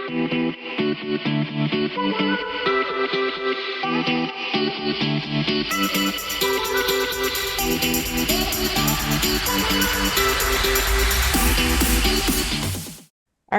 All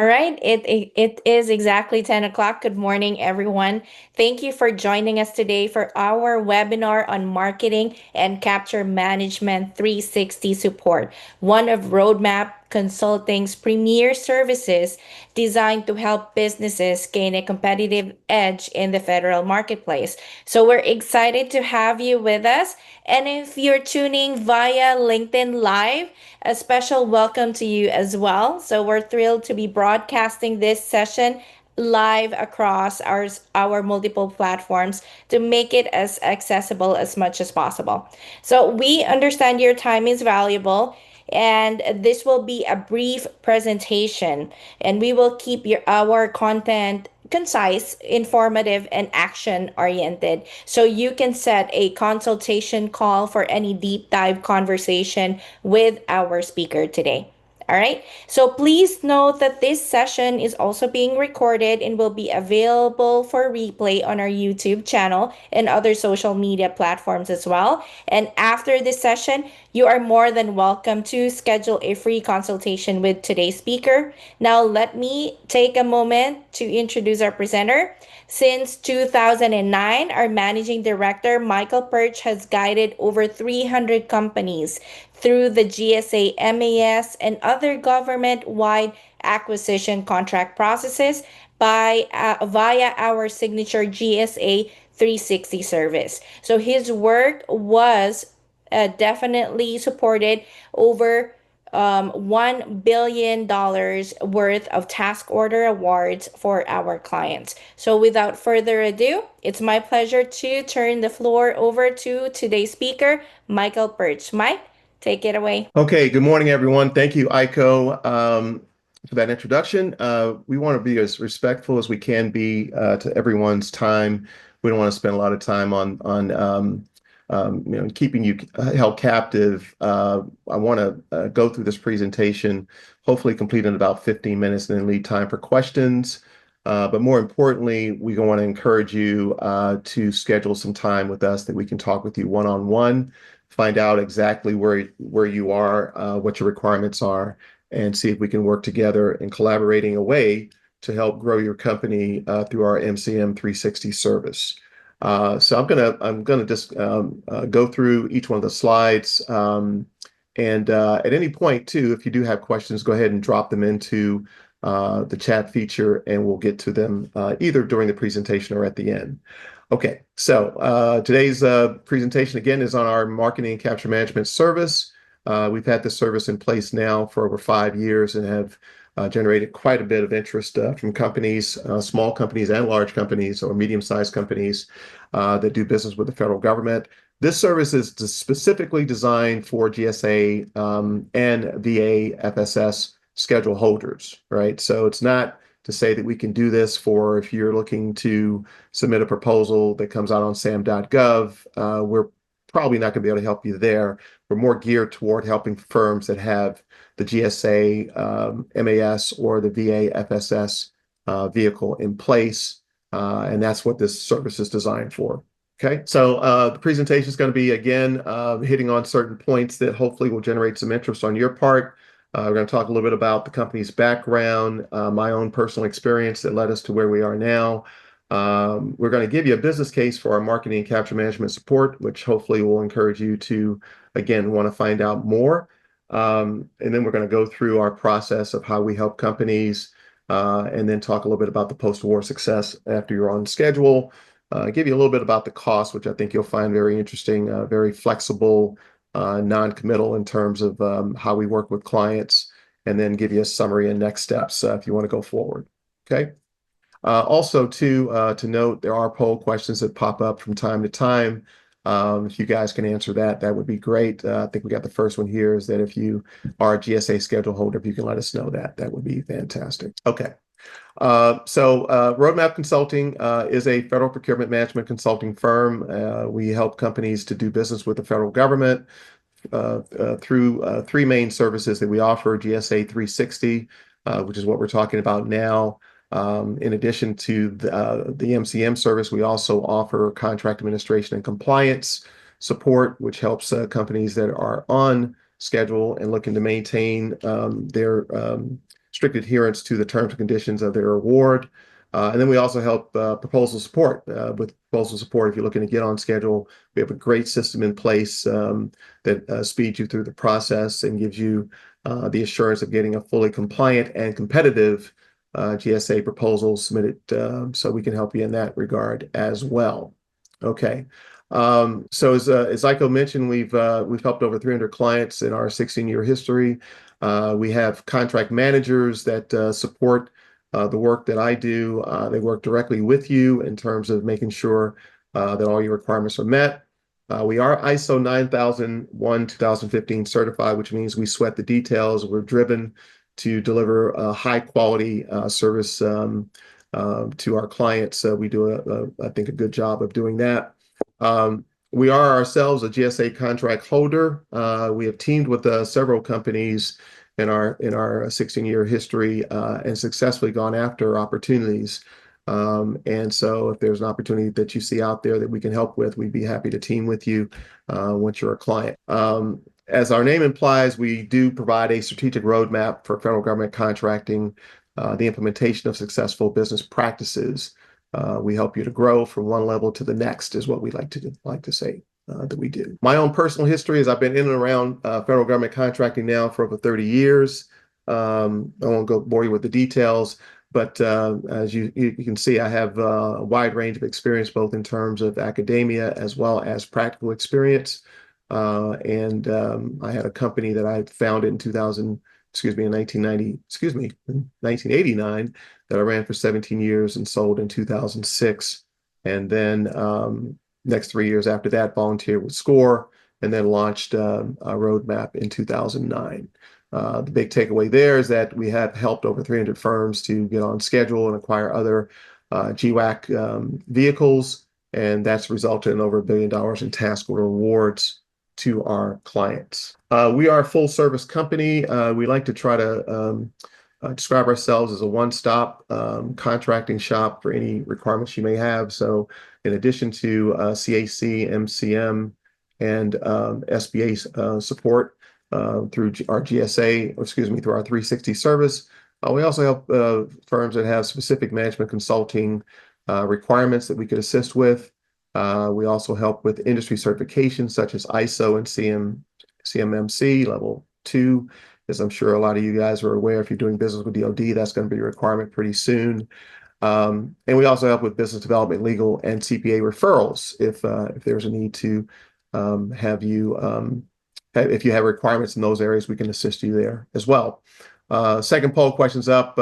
right, it is exactly 10 o'clock. Good morning, everyone. Thank you for joining us today for our webinar on marketing and capture management 360 support, one of Roadmap Consulting's premier services designed to help businesses gain a competitive edge in the federal marketplace. So we're excited to have you with us. And if you're tuning via LinkedIn Live, a special welcome to you as well. So we're thrilled to be broadcasting this session live across our multiple platforms to make it as accessible as much as possible. So we understand your time is valuable, and this will be a brief presentation, and we will keep our content concise, informative, and action oriented. So you can set a consultation call for any deep dive conversation with our speaker today. All right. So please note that this session is also being recorded and will be available for replay on our YouTube channel and other social media platforms as well. And after this session, you are more than welcome to schedule a free consultation with today's speaker. Now, let me take a moment to introduce our presenter. Since 2009, our managing director, Michael Perch, has guided over 300 companies through the GSA MAS and other government-wide acquisition contract processes via our signature GSA 360 service. So his work was definitely supported over $1 billion worth of task order awards for our clients. So without further ado, it's my pleasure to turn the floor over to today's speaker, Michael Perch. Mike, take it away. Okay, good morning, everyone. Thank you, Aiko, for that introduction. We want to be as respectful as we can be to everyone's time. We don't want to spend a lot of time on keeping you held captive. I want to go through this presentation, hopefully complete in about 15 minutes, and then leave time for questions. But more importantly, we want to encourage you to schedule some time with us that we can talk with you one-on-one, find out exactly where you are, what your requirements are, and see if we can work together in collaborating a way to help grow your company through our MCM 360 service. So I'm gonna just go through each one of the slides, and at any point too, if you do have questions, go ahead and drop them into the chat feature, and we'll get to them either during the presentation or at the end. Okay, so today's presentation again is on our marketing and capture management service. We've had this service in place now for over 5 years and have generated quite a bit of interest from companies, small companies and large companies or medium-sized companies that do business with the federal government. This service is specifically designed for GSA and VA FSS schedule holders, right? So it's not to say that we can do this for if you're looking to submit a proposal that comes out on sam.gov. We're probably not going to be able to help you there. We're more geared toward helping firms that have the GSA MAS or the VA FSS vehicle in place, and that's what this service is designed for. Okay, so the presentation is going to be, again, hitting on certain points that hopefully will generate some interest on your part. We're going to talk a little bit about the company's background, my own personal experience that led us to where we are now. We're going to give you a business case for our marketing and capture management support, which hopefully will encourage you to, again, want to find out more. And then we're going to go through our process of how we help companies, and then talk a little bit about the post-award success after you're on schedule. Give you a little bit about the cost, which I think you'll find very interesting, very flexible, non-committal in terms of how we work with clients, and then give you a summary and next steps if you want to go forward. Okay. Also, to note, there are poll questions that pop up from time to time. If you guys can answer that, that would be great. I think we got the first one here is that if you are a GSA schedule holder, if you can let us know that, that would be fantastic. Okay. So Roadmap Consulting is a federal procurement management consulting firm. We help companies to do business with the federal government through three main services that we offer: GSA 360, which is what we're talking about now, In addition to the MCM service, we also offer contract administration and compliance support, which helps companies that are on schedule and looking to maintain their strict adherence to the terms and conditions of their award. And then we also help proposal support. With proposal support, if you're looking to get on schedule, we have a great system in place that speeds you through the process and gives you the assurance of getting a fully compliant and competitive GSA proposal submitted, so we can help you in that regard as well. Okay. So as Aiko mentioned, we've helped over 300 clients in our 16-year history. We have contract managers that support the work that I do. They work directly with you in terms of making sure that all your requirements are met. We are ISO 9001 2015 certified, which means we sweat the details. We're driven to deliver a high quality service to our clients. We do, I think, a good job of doing that. We are ourselves a GSA contract holder. We have teamed with several companies in our 16-year history and successfully gone after opportunities. And so if there's an opportunity that you see out there that we can help with, we'd be happy to team with you once you're a client. As our name implies, we do provide a strategic roadmap for federal government contracting, the implementation of successful business practices. We help you to grow from one level to the next, is what we like to say that we do. My own personal history is I've been in and around federal government contracting now for over 30 years. I won't go bore you with the details, but as you can see, I have a wide range of experience, both in terms of academia as well as practical experience. I had a company that I founded in 2000, excuse me, in 1990, excuse me, in 1989 that I ran for 17 years and sold in 2006. And then next 3 years after that, volunteered with SCORE and then launched a roadmap in 2009. The big takeaway there is that we have helped over 300 firms to get on schedule and acquire other GWAC vehicles, and that's resulted in over $1 billion in task order awards to our clients. We are a full service company. We like to try to describe ourselves as a one-stop contracting shop for any requirements you may have. So in addition to CAC, MCM, and SBA support through our GSA, excuse me, through our 360 service, we also help firms that have specific management consulting requirements that we could assist with. We also help with industry certifications such as ISO and CMMC level 2. As I'm sure a lot of you guys are aware, if you're doing business with DoD, that's going to be a requirement pretty soon. And we also help with business development, legal, and CPA referrals if there's a need to have you, if you have requirements in those areas, we can assist you there as well. Second poll questions up,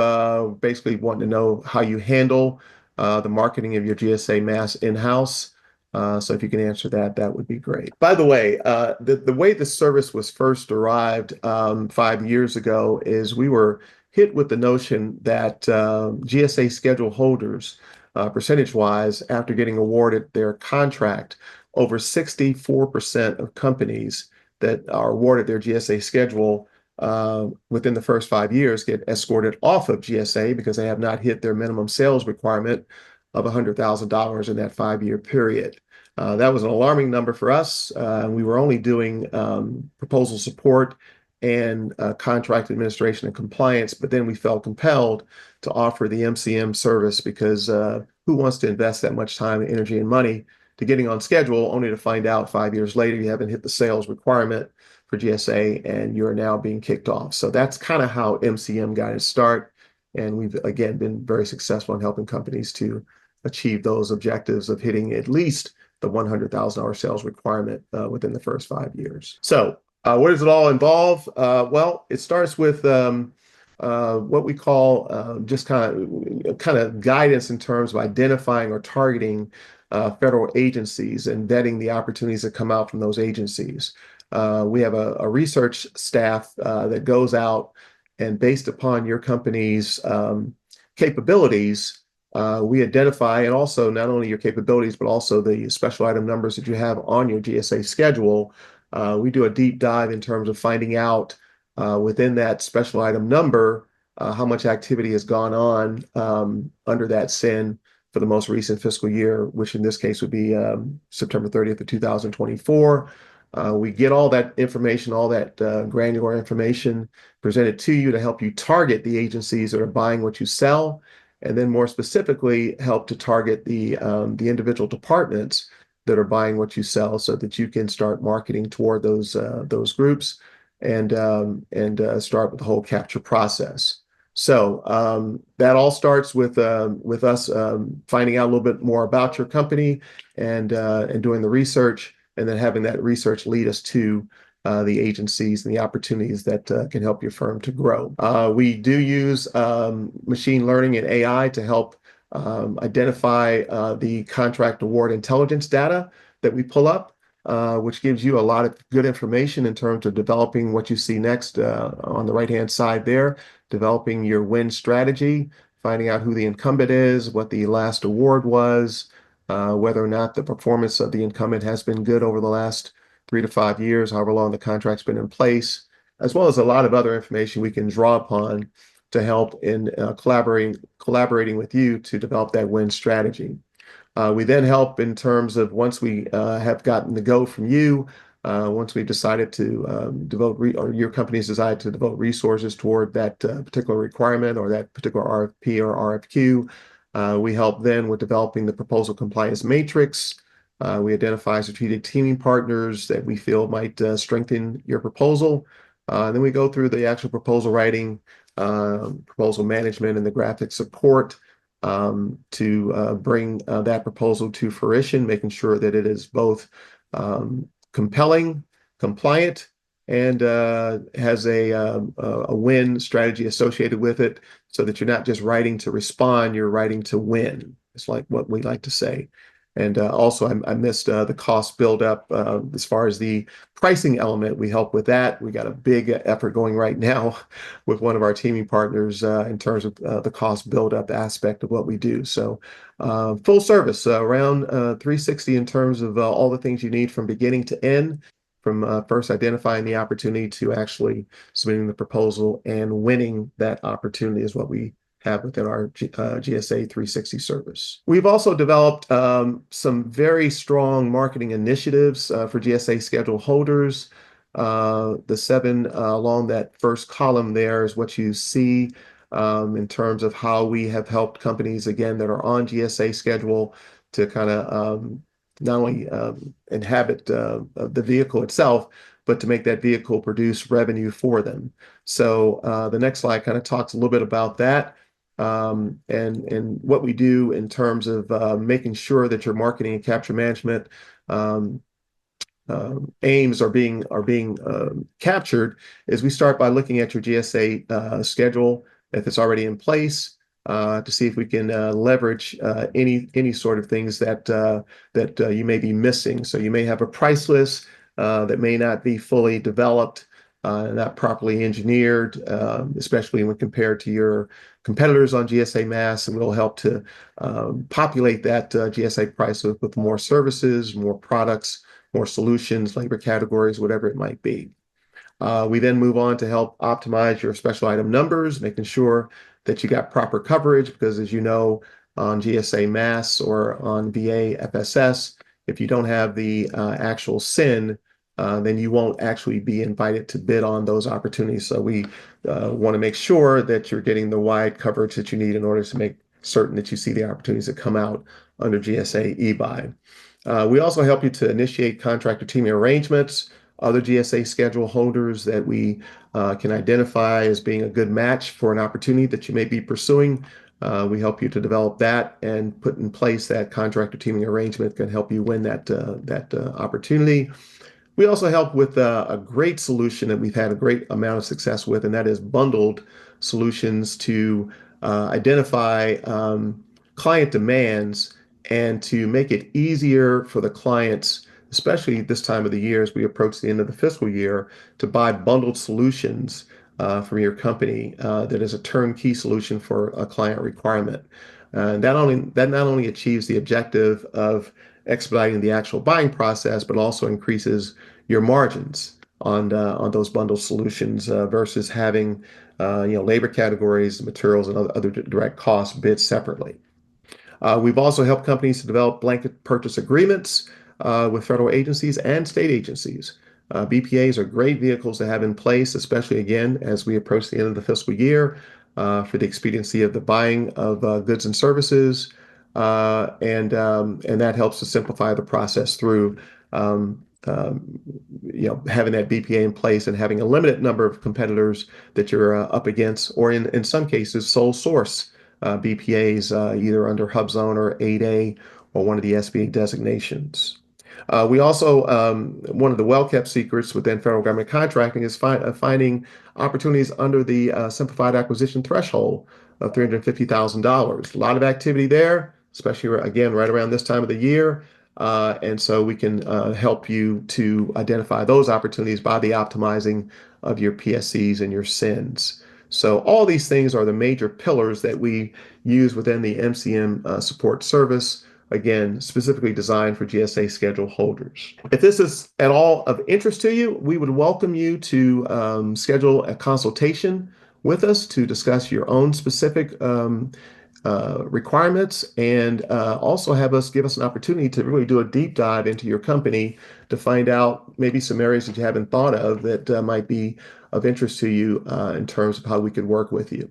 basically wanting to know how you handle the marketing of your GSA mass in-house. So if you can answer that, that would be great. By the way, the way the service was first derived 5 years ago is we were hit with the notion that GSA schedule holders, percentage-wise, after getting awarded their contract, over 64% of companies that are awarded their GSA schedule within the first 5 years get escorted off of GSA because they have not hit their minimum sales requirement of $100,000 in that 5-year period. That was an alarming number for us. We were only doing proposal support and contract administration and compliance, but then we felt compelled to offer the MCM service because who wants to invest that much time, energy, and money to getting on schedule only to find out 5 years later you haven't hit the sales requirement for GSA and you're now being kicked off. So that's kind of how MCM got its start. And we've, again, been very successful in helping companies to achieve those objectives of hitting at least the $100,000 sales requirement within the first 5 years. So what does it all involve? Well, it starts with what we call just kind of guidance in terms of identifying or targeting federal agencies and vetting the opportunities that come out from those agencies. We have a research staff that goes out and based upon your company's capabilities, we identify, and also not only your capabilities, but also the special item numbers that you have on your GSA schedule. We do a deep dive in terms of finding out within that special item number how much activity has gone on under that SIN for the most recent fiscal year, which in this case would be September 30th of 2024. We get all that information, all that granular information presented to you to help you target the agencies that are buying what you sell, and then more specifically help to target the individual departments that are buying what you sell, so that you can start marketing toward those groups and start with the whole capture process. So that all starts with us finding out a little bit more about your company and doing the research, and then having that research lead us to the agencies and the opportunities that can help your firm to grow. We do use machine learning and AI to help identify the contract award intelligence data that we pull up, which gives you a lot of good information in terms of developing what you see next on the right-hand side there, developing your win strategy, finding out who the incumbent is, what the last award was, whether or not the performance of the incumbent has been good over the last 3 to 5 years, however long the contract's been in place, as well as a lot of other information we can draw upon to help in collaborating with you to develop that win strategy. We then help in terms of once we have gotten the go from you, once we've decided to or your company's decided to devote resources toward that particular requirement or that particular RFP or RFQ. We help then with developing the proposal compliance matrix. We identify strategic teaming partners that we feel might strengthen your proposal. Then we go through the actual proposal writing, proposal management, and the graphic support to bring that proposal to fruition, making sure that it is both compelling, compliant, and has a win strategy associated with it, so that you're not just writing to respond, you're writing to win. It's like what we like to say. And also, I missed the cost buildup as far as the pricing element. We help with that. We got a big effort going right now with one of our teaming partners in terms of the cost buildup aspect of what we do. So full service, around 360 in terms of all the things you need from beginning to end, from first identifying the opportunity to actually submitting the proposal and winning that opportunity is what we have within our GSA 360 service. We've also developed some very strong marketing initiatives for GSA schedule holders. The seven along that first column there is what you see in terms of how we have helped companies, again, that are on GSA schedule to kind of not only inhabit the vehicle itself, but to make that vehicle produce revenue for them. So the next slide kind of talks a little bit about that. And what we do in terms of making sure that your marketing and capture management aims are being captured is we start by looking at your GSA schedule, if it's already in place, to see if we can leverage any sort of things that you may be missing. So you may have a price list that may not be fully developed, not properly engineered, especially when compared to your competitors on GSA Mass, and we'll help to populate that GSA price with more services, more products, more solutions, labor categories, whatever it might be. We then move on to help optimize your special item numbers, making sure that you got proper coverage, because as you know, on GSA Mass or on VA FSS, if you don't have the actual SIN, then you won't actually be invited to bid on those opportunities. So we want to make sure that you're getting the wide coverage that you need in order to make certain that you see the opportunities that come out under GSA eBuy. We also help you to initiate contractor teaming arrangements, other GSA schedule holders that we can identify as being a good match for an opportunity that you may be pursuing. We help you to develop that and put in place that contractor teaming arrangement can help you win that opportunity. We also help with a great solution that we've had a great amount of success with, and that is bundled solutions to identify client demands and to make it easier for the clients, especially this time of the year as we approach the end of the fiscal year, to buy bundled solutions from your company that is a turnkey solution for a client requirement. And that not only achieves the objective of expediting the actual buying process, but also increases your margins on those bundle solutions versus having labor categories, materials, and other direct costs bid separately. We've also helped companies to develop blanket purchase agreements with federal agencies and state agencies. BPAs are great vehicles to have in place, especially again as we approach the end of the fiscal year for the expediency of the buying of goods and services, and that helps to simplify the process through um, um, having that BPA in place and having a limited number of competitors that you're up against, or in some cases, sole source BPAs either under HubZone or 8A or one of the SBA designations. We also, one of the well-kept secrets within federal government contracting is finding opportunities under the simplified acquisition threshold of $350,000. A lot of activity there, especially again right around this time of the year. And so we can help you to identify those opportunities by the optimizing of your PSCs and your SINs. So all these things are the major pillars that we use within the MCM support service, again, specifically designed for GSA schedule holders. If this is at all of interest to you, we would welcome you to schedule a consultation with us to discuss your own specific requirements and also give us an opportunity to really do a deep dive into your company to find out maybe some areas that you haven't thought of that might be of interest to you in terms of how we could work with you.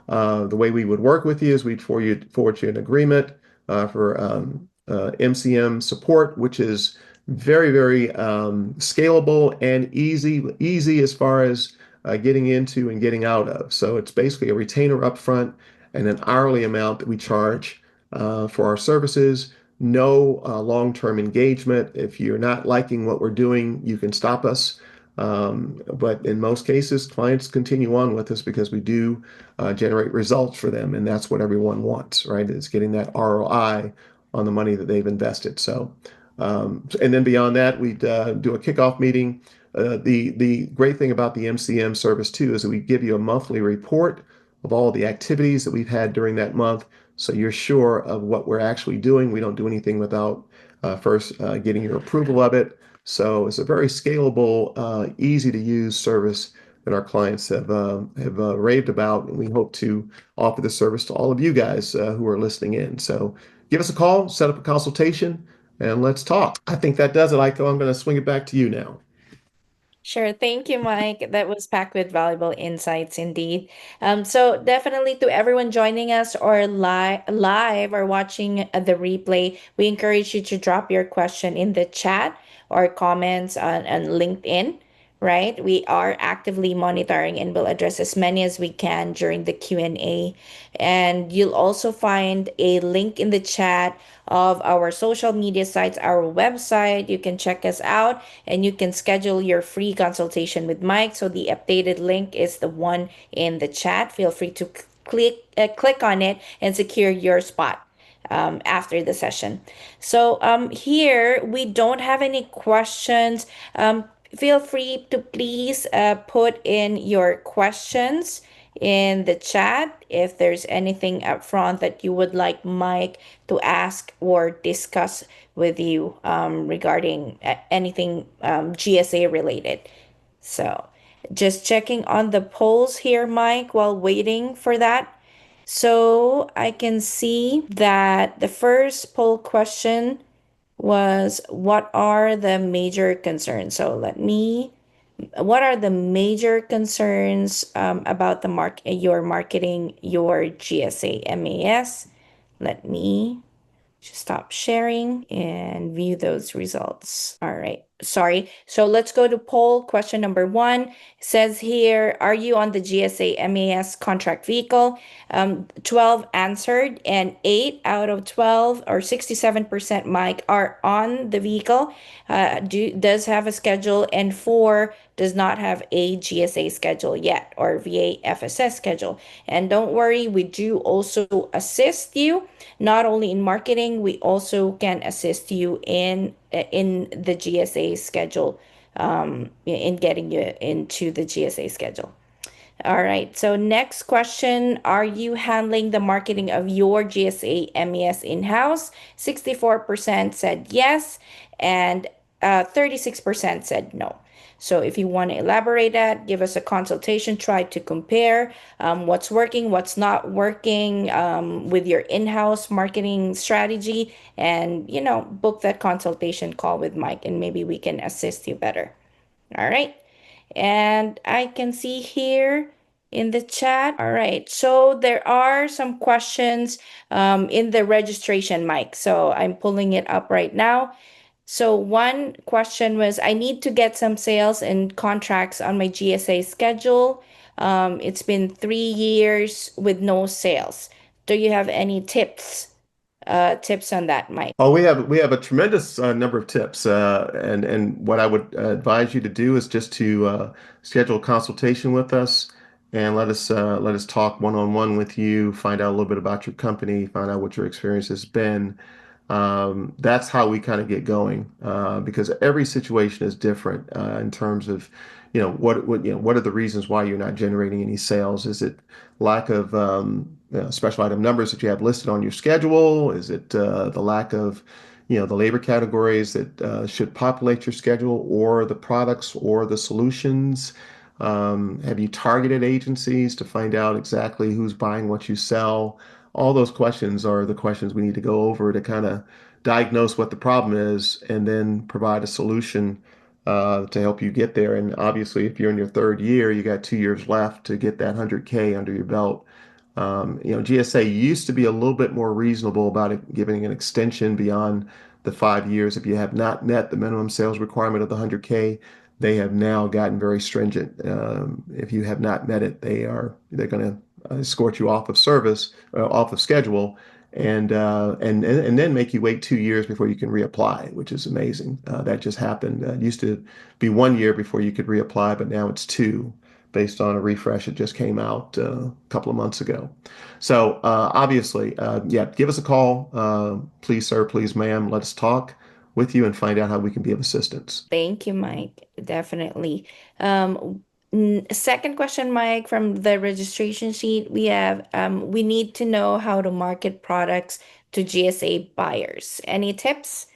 The way we would work with you is we'd forward you an agreement for MCM support, which is very, very scalable and easy as far as getting into and getting out of. So it's basically a retainer upfront and an hourly amount that we charge for our services. No long-term engagement. If you're not liking what we're doing, you can stop us. But in most cases, clients continue on with us because we do generate results for them, and that's what everyone wants, right? Is getting that ROI on the money that they've invested. So, and then beyond that, we do a kickoff meeting. The great thing about the MCM service too is that we give you a monthly report of all the activities that we've had during that month, so you're sure of what we're actually doing. We don't do anything without first getting your approval of it. So it's a very scalable, easy to use service that our clients have raved about, and we hope to offer this service to all of you guys who are listening in. So give us a call, set up a consultation, and let's talk. I think that does it, Aiko. I'm going to swing it back to you now. Sure. Thank you, Mike. That was packed with valuable insights indeed. So definitely to everyone joining us or live or watching the replay, we encourage you to drop your question in the chat or comments on LinkedIn, right? We are actively monitoring and will address as many as we can during the Q&A. And you'll also find a link in the chat of our social media sites, our website. You can check us out and you can schedule your free consultation with Mike. So the updated link is the one in the chat. Feel free to click on it and secure your spot after the session. So here we don't have any questions. Feel free to please put in your questions in the chat if there's anything up front that you would like Mike to ask or discuss with you regarding anything GSA related. So just checking on the polls here, Mike, while waiting for that. So I can see that the first poll question was what are the major concerns? So what are the major concerns about the your marketing, your GSA MAS? Let me just stop sharing and view those results. All right. Sorry. So let's go to poll question number one. It says here, are you on the GSA MAS contract vehicle? 12 answered, and 8 out of 12 or 67% Mike are on the vehicle, does have a schedule, and 4 does not have a GSA schedule yet or VA FSS schedule. And don't worry, we do also assist you not only in marketing, we also can assist you in the GSA schedule, in getting you into the GSA schedule. All right. So next question, are you handling the marketing of your GSA MES in-house? 64% said yes, and 36% said no. So if you want to elaborate that, give us a consultation, try to compare what's working, what's not working with your in-house marketing strategy, and book that consultation call with Mike, and maybe we can assist you better. All right. And I can see here in the chat. All right. So there are some questions in the registration, Mike. So I'm pulling it up right now. So one question was, I need to get some sales and contracts on my GSA schedule. It's been 3 years with no sales. Do you have any tips on that, Mike? Oh, we have a tremendous number of tips, and what I would advise you to do is just to schedule a consultation with us and let us talk one-on-one with you, find out a little bit about your company, find out what your experience has been. That's how we kind of get going, because every situation is different in terms of, what are the reasons why you're not generating any sales? Is it lack of special item numbers that you have listed on your schedule? Is it the lack of, the labor categories that should populate your schedule, or the products or the solutions? Have you targeted agencies to find out exactly who's buying what you sell? All those questions are the questions we need to go over to kind of diagnose what the problem is and then provide a solution to help you get there. And obviously, if you're in your third year, you got 2 years left to get that 100K under your belt. GSA used to be a little bit more reasonable about it, giving an extension beyond the 5 years. If you have not met the minimum sales requirement of the 100K, they have now gotten very stringent. If you have not met it, they're going to escort you off of service, off of schedule, and then make you wait 2 years before you can reapply, which is amazing. That just happened. It used to be 1 year before you could reapply, but now it's two, based on a refresh that just came out a couple of months ago. So obviously, yeah, give us a call, please, sir, please, ma'am. Let's talk with you and find out how we can be of assistance. Thank you, Mike. Definitely. Second question, Mike, from the registration sheet, we need to know how to market products to GSA buyers. Any tips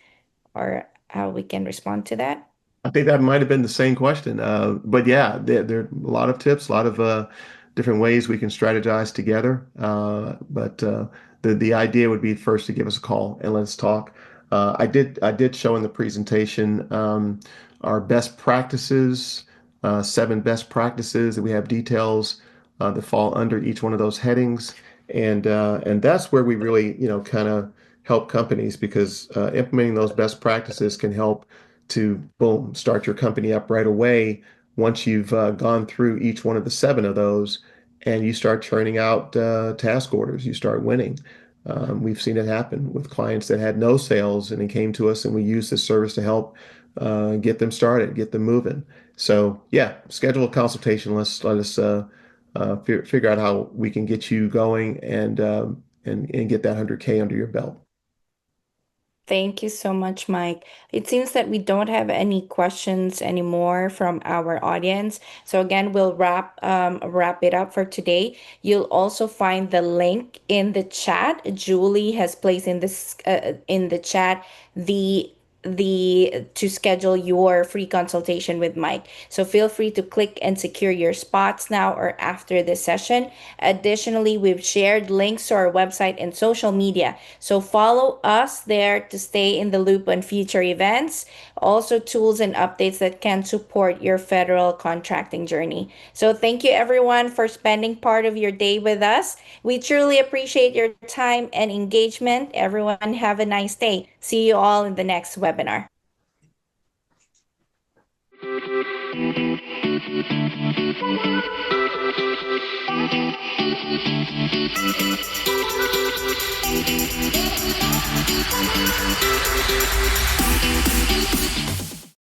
or how we can respond to that? I think that might have been the same question. But yeah, there are a lot of tips, a lot of different ways we can strategize together. But the idea would be first to give us a call and let's talk. I did show in the presentation our best practices, 7 best practices, and we have details that fall under each one of those headings. And that's where we really, kind of help companies, because implementing those best practices can help to, boom, start your company up right away once you've gone through each one of the 7 of those, and you start churning out task orders. You start winning. We've seen it happen with clients that had no sales, and they came to us, and we used this service to help get them started, get them moving. So yeah, schedule a consultation. Let us figure out how we can get you going and get that 100K under your belt. Thank you so much, Mike. It seems that we don't have any questions anymore from our audience. So again, we'll wrap it up for today. You'll also find the link in the chat. Julie has placed in the chat the to schedule your free consultation with Mike. So feel free to click and secure your spots now or after this session. Additionally, we've shared links to our website and social media. So follow us there to stay in the loop on future events, also tools and updates that can support your federal contracting journey. So thank you everyone for spending part of your day with us. We truly appreciate your time and engagement. Everyone have a nice day. See you all in the next webinar.